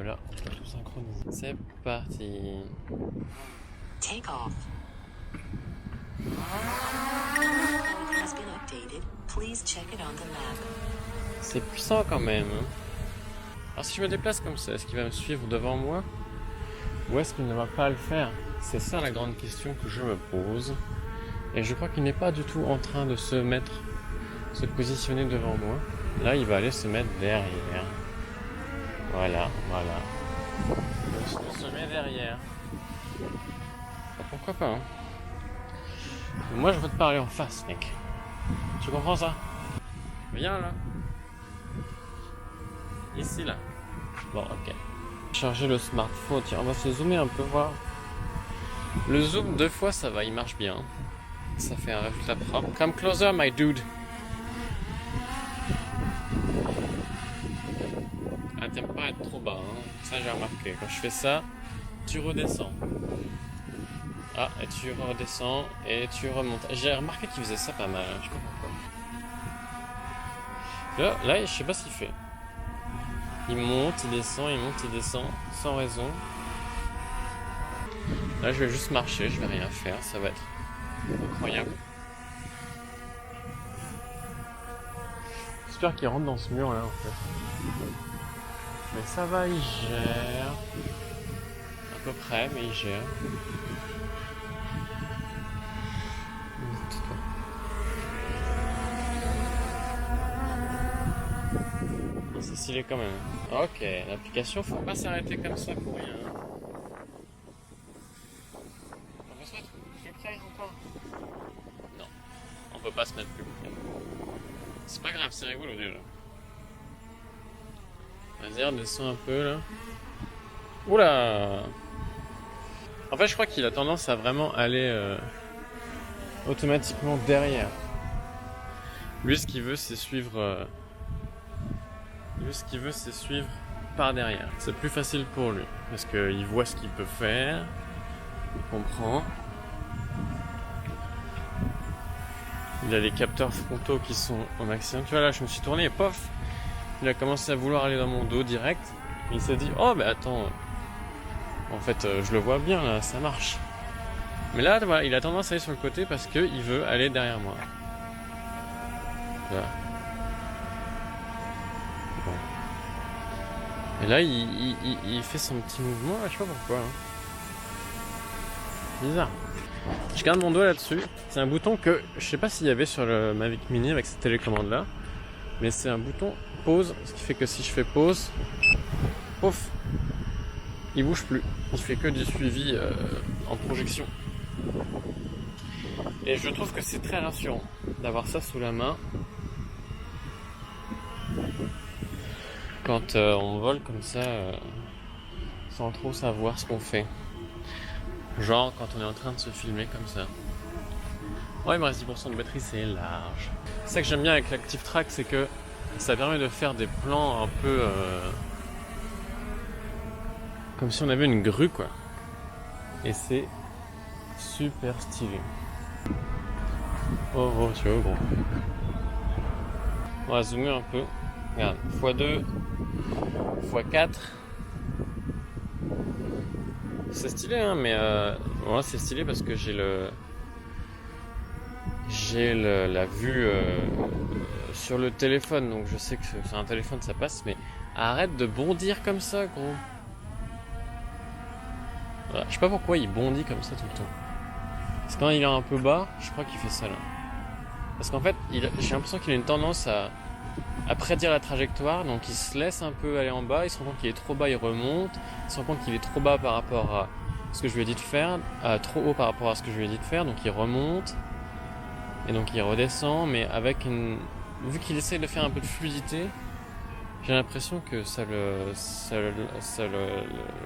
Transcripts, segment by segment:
là, on peut tout synchroniser. C'est parti. Take off. Has been updated. Please check it on the map. C'est puissant quand même. Alors si je me déplace comme ça, est-ce qu'il va me suivre devant moi? Ou est-ce qu'il ne va pas le faire? C'est ça la grande question que je me pose. Et je crois qu'il n'est pas du tout en train de se positionner devant moi. Là, il va aller se mettre derrière. Voilà. Il se met derrière. Pourquoi pas, hein? Moi, je veux te parler en face, mec. Tu comprends ça? Viens là. Ici, là. Bon, ok. Charger le smartphone. Tiens, on va se zoomer un peu, voir. Le zoom 2 fois, ça va, il marche bien. Ça fait un résultat propre. Come closer, my dude. Ah, t'aimes pas être trop bas, hein. Ça, j'ai remarqué. Quand je fais ça, tu redescends. Ah, et tu redescends et tu remontes. J'ai remarqué qu'il faisait ça pas mal, hein. Je sais pas pourquoi. Là, je sais pas ce qu'il fait. Il monte, il descend, sans raison. Là, je vais juste marcher, je vais rien faire, ça va être incroyable. J'espère qu'il rentre dans ce mur là en fait. Mais ça va, il gère. À peu près, mais il gère. C'est stylé quand même. Ok, l'application, faut pas s'arrêter comme ça pour rien. On peut se mettre plus près encore? Non, on peut pas se mettre plus près. C'est pas grave, c'est rigolo déjà. Vas-y, redescends un peu là. Oula! En fait, je crois qu'il a tendance à vraiment aller automatiquement derrière. Lui, ce qu'il veut, c'est suivre. Lui, ce qu'il veut, c'est suivre par derrière. C'est plus facile pour lui parce qu'il voit ce qu'il peut faire, il comprend. Il a les capteurs frontaux qui sont au maximum. Tu vois, là, je me suis tourné et pof, il a commencé à vouloir aller dans mon dos direct. Et il s'est dit, oh, bah attends, en fait, je le vois bien là, ça marche. Mais là, voilà, il a tendance à aller sur le côté parce qu'il veut aller derrière moi. Voilà. Bon. Et là, il fait son petit mouvement, là, je sais pas pourquoi. Hein. Bizarre. Je garde mon doigt là-dessus. C'est un bouton que je sais pas s'il y avait sur le Mavic Mini avec cette télécommande là. Mais c'est un bouton pause, ce qui fait que si je fais pause, pouf, il bouge plus. Il fait que du suivi en projection. Et je trouve que c'est très rassurant d'avoir ça sous la main. Quand on vole comme ça, sans trop savoir ce qu'on fait. Genre quand on est en train de se filmer comme ça. Ouais, il me reste 10% de batterie, c'est large. C'est ça que j'aime bien avec l'Active Track, c'est que ça permet de faire des plans un peu comme si on avait une grue, quoi. Et c'est super stylé. Oh, tu vois, gros. On va zoomer un peu. Regarde, x2, x4. C'est stylé, hein, mais moi c'est stylé parce que j'ai la vue sur le téléphone, donc je sais que sur un téléphone ça passe, mais arrête de bondir comme ça, gros. Voilà, je sais pas pourquoi il bondit comme ça tout le temps. Parce que quand il est un peu bas, je crois qu'il fait ça là. Parce qu'en fait, j'ai l'impression qu'il a une tendance à prédire la trajectoire, donc il se laisse un peu aller en bas, il se rend compte qu'il est trop bas, il remonte, il se rend compte qu'il est trop bas par rapport à ce que je lui ai dit de faire, trop haut par rapport à ce que je lui ai dit de faire, donc il remonte, et donc il redescend, mais avec vu qu'il essaye de faire un peu de fluidité, j'ai l'impression que ça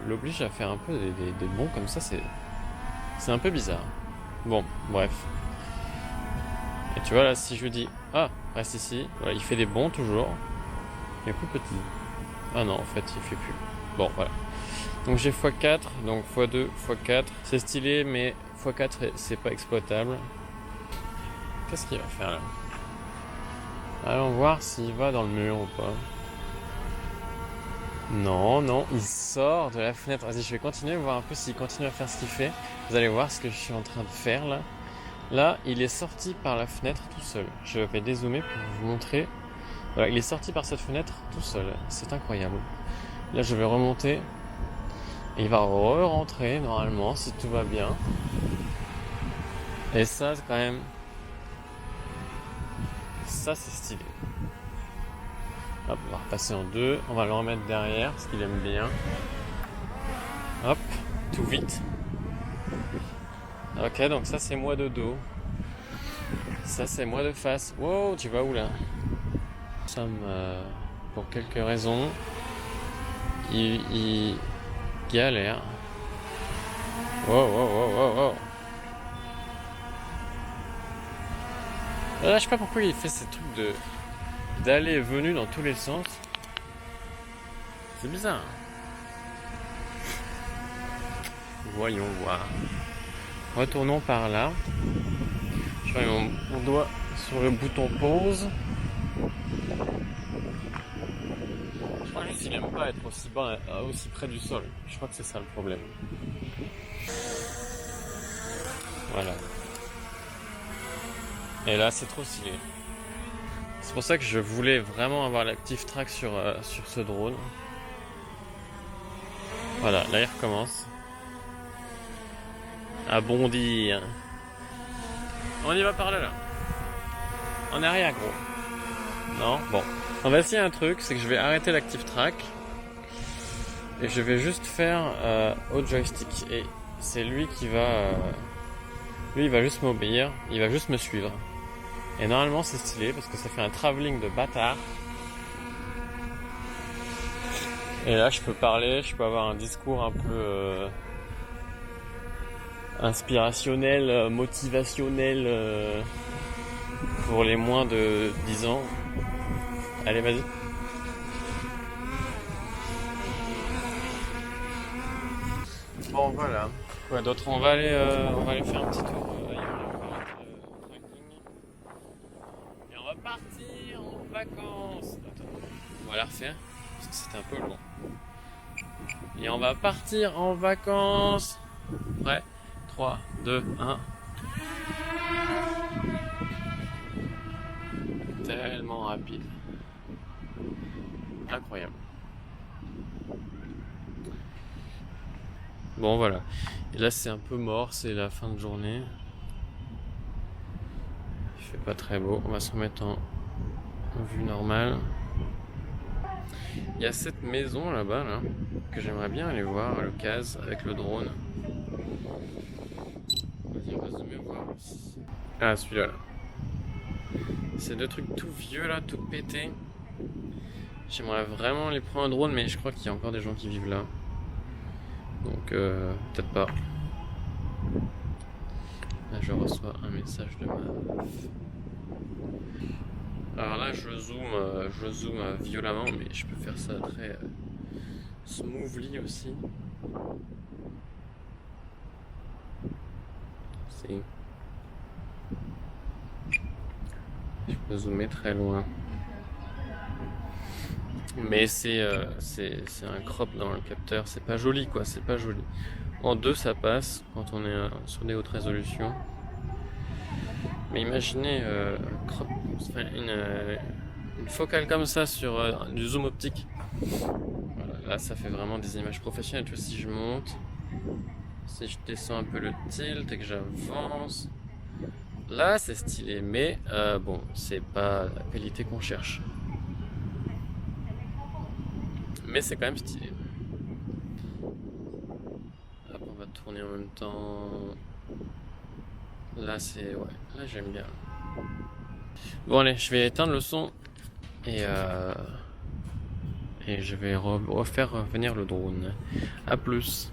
l'oblige à faire un peu des bonds comme ça, c'est un peu bizarre. Bon, bref. Et tu vois là, si je lui dis, ah, reste ici, voilà, il fait des bonds toujours, mais plus petit. Ah non, en fait, il fait plus. Bon, voilà. Donc j'ai x4, donc x2, x4. C'est stylé, mais x4, c'est pas exploitable. Qu'est-ce qu'il va faire là? Allons voir s'il va dans le mur ou pas. Non, non, il sort de la fenêtre. Vas-y, je vais continuer, voir un peu s'il continue à faire ce qu'il fait. Vous allez voir ce que je suis en train de faire là. Là, il est sorti par la fenêtre tout seul. Je vais dézoomer pour vous montrer. Voilà, il est sorti par cette fenêtre tout seul. C'est incroyable. Là, je vais remonter. Et il va re-rentrer normalement si tout va bien. Et ça, c'est quand même... Ça, c'est stylé. Hop, on va repasser en deux. On va le remettre derrière parce qu'il aime bien. Hop, tout vite. Ok, donc ça c'est moi de dos. Ça c'est moi de face. Wow, tu vas où là? Nous sommes, pour quelques raisons, il galère. Wow, wow, wow, wow, wow. Là, je sais pas pourquoi il fait ces trucs d'aller et venue dans tous les sens. C'est bizarre. Voyons voir. Retournons par là. Je mets mon doigt sur le bouton pause. Je crois juste qu'il n'aime pas être aussi bas, aussi près du sol. Je crois que c'est ça le problème. Voilà. Et là, c'est trop stylé. C'est pour ça que je voulais vraiment avoir l'active track sur ce drone. Voilà, là il recommence. À bondir. On y va par là. En arrière, gros. Non? Bon. On va essayer un truc, c'est que je vais arrêter l'active track. Et je vais juste faire au joystick. Et c'est lui qui va... lui, il va juste m'obéir. Il va juste me suivre. Et normalement, c'est stylé parce que ça fait un travelling de bâtard. Et là, je peux parler, je peux avoir un discours un peu inspirationnel, motivationnel pour les moins de 10 ans. Allez, vas-y. Bon, voilà. Quoi d'autre? On va aller faire un petit tour ailleurs. On va arrêter le trekking. Et on va partir en vacances. Attends, on va la refaire parce que c'était un peu long. Et on va partir en vacances. Prêt? 3, 2, 1. Tellement rapide. Incroyable. Bon, voilà. Et là, c'est un peu mort, c'est la fin de journée. Il fait pas très beau. On va se remettre en vue normale. Il y a cette maison là-bas, là, que j'aimerais bien aller voir à l'occasion avec le drone. Vas-y, on va zoomer voir. Ah, celui-là, là. C'est deux trucs tout vieux, là, tout pétés. J'aimerais vraiment les prendre en drone, mais je crois qu'il y a encore des gens qui vivent là. Donc, peut-être pas. Là, je reçois un message de ma meuf. Alors là, je zoome violemment, mais je peux faire ça très smoothly aussi. Si. Je peux zoomer très loin. Mais c'est un crop dans le capteur, c'est pas joli quoi, c'est pas joli. En 2 ça passe quand on est sur des hautes résolutions. Mais imaginez crop, enfin, une focale comme ça sur du zoom optique. Voilà, là ça fait vraiment des images professionnelles. Tu vois, si je monte, si je descends un peu le tilt et que j'avance, là c'est stylé, mais bon, c'est pas la qualité qu'on cherche. Mais c'est quand même stylé. Hop, on va tourner en même temps. Là c'est... ouais, là j'aime bien. Bon allez, je vais éteindre le son et je vais refaire venir le drone. A plus.